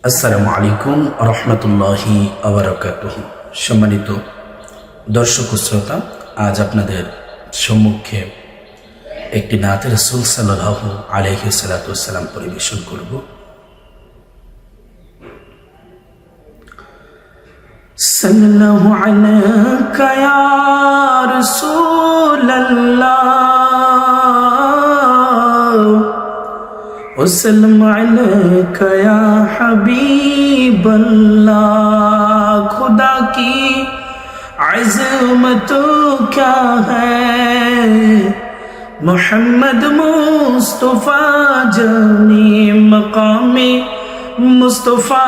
আসসালামু আলাইকুম রহমতুল্লাহি আবরাকাতুহু। সম্মানিত দর্শক ও শ্রোতা, আজ আপনাদের সম্মুখে একটি নাতে রাসূল সাল্লাল্লাহু আলাইহি সাল্লাতু ওয়াসসালাম পরিবেশন করব। সাল্লাল্লাহু আলাইকা ইয়া রাসূলাল্লাহ वसल्लम अलैका या हबीबल्लाह। खुदा की अज़मत क्या है, मोहम्मद मुस्तफ़ा जाने मकामे मुस्तफ़ा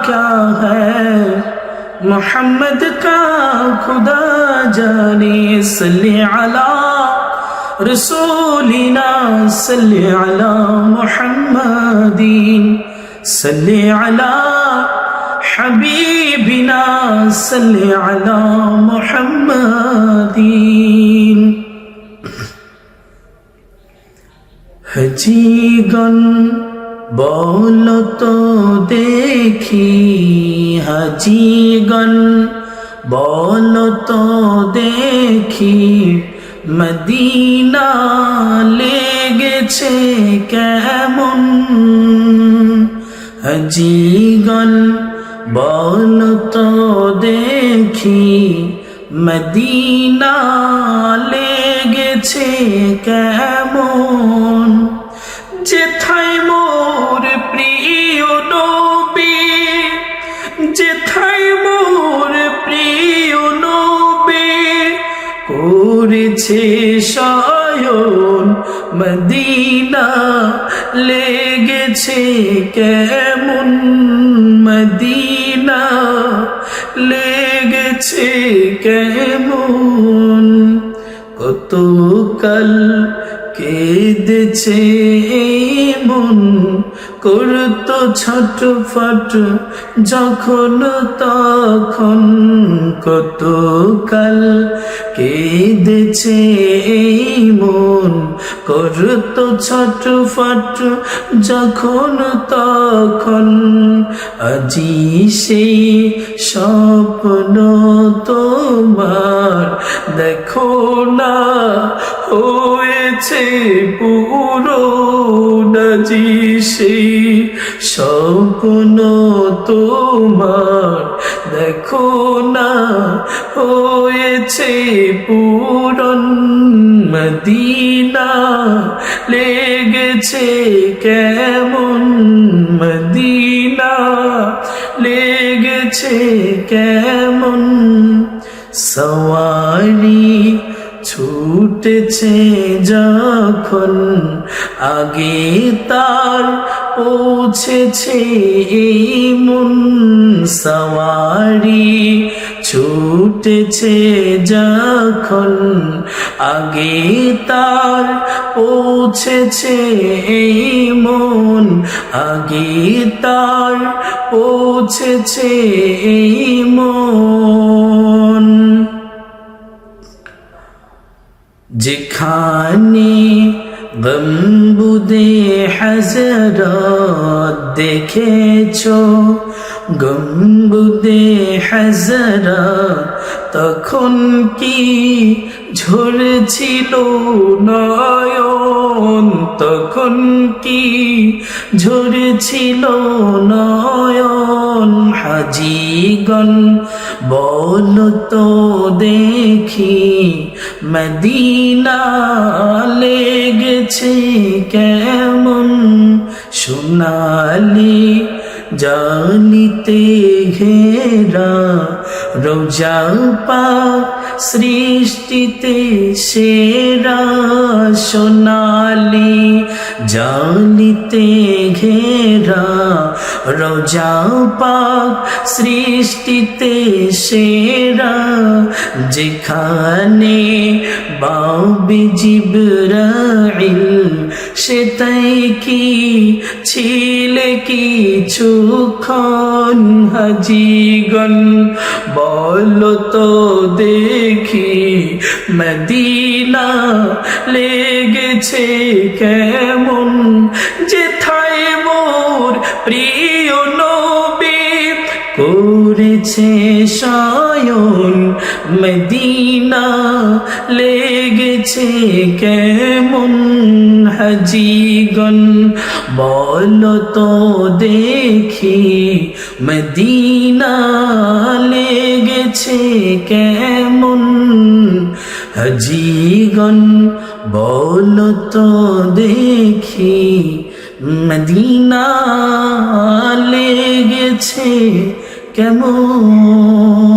क्या है, मोहम्मद का खुदा जाने। सल्ली अला रसूलिना सल्ली अला मुहम्मदीन, सल्ली अला हबीबिना सल्ली अला मुहम्मदीन। हजीगन बोलो तो देखी, हजीगन बोलो तो देखी, মদিনা লেগেছে কেমন। হাজিগণ বল তো দেখি, মদিনা লেগেছে কেমন। যেথায় মোর প্রিয় নবী, যেথায় মোর প্রিয় নবী করেছে শয়ন, মদিনা লেগেছে কেমন, মদিনা লেগেছে কেমন। কত কাল কেঁদেছে মন, করতো ছটফট যখন তখন। কত কাল কেঁদেছে মন, করতো ছটফট যখন তখন। আজি সেই স্বপ্ন তোমার দেখো না হয়েছে পূরণ। আজি সেই স্বপ্ন তোমার দেখো না হয়েছে পূরণ। মদিনা লেগেছে কেমন, মদিনা লেগেছে কেমন। সওয়ারি ছুটেছে যখন, আগে তার পৌঁছেছে মন। সওয়ারি ছুটেছে যখন, আগে তার পৌঁছেছে মন, আগে তার পৌঁছেছে মন। যেখানে গম্বুদে হযরত দেখেছো, গম্বুদে হযরত তখন কি ঝরেছিল নয়ন, তখন কি ঝরেছিল নয়ন। হাজিগণ বলো তো দেখি, মদিনা লেগেছে কেমন। সোনালি জানিতে ঘেরা রোজা পাক সৃষ্টিতে সেরা। সোনালি জানিতে ঘেরা রোজা পাক সৃষ্টিতে সেরা। যেখানে বাবে জিবরাইল সেটাই কি ছিলে কিছুক্ষণ। হাজিগণ বলো তো দেখি, মদিনা লেগেছে কেমন। যেথায় মোর প্রিয় নবী করেছে শয়ন মদিনা লেগেছে কেমন হাজিগণ বলো তো দেখি মদিনা লেগেছে কেমন হাজিগণ বলো তো দেখি মদিনা লেগেছে কেমন।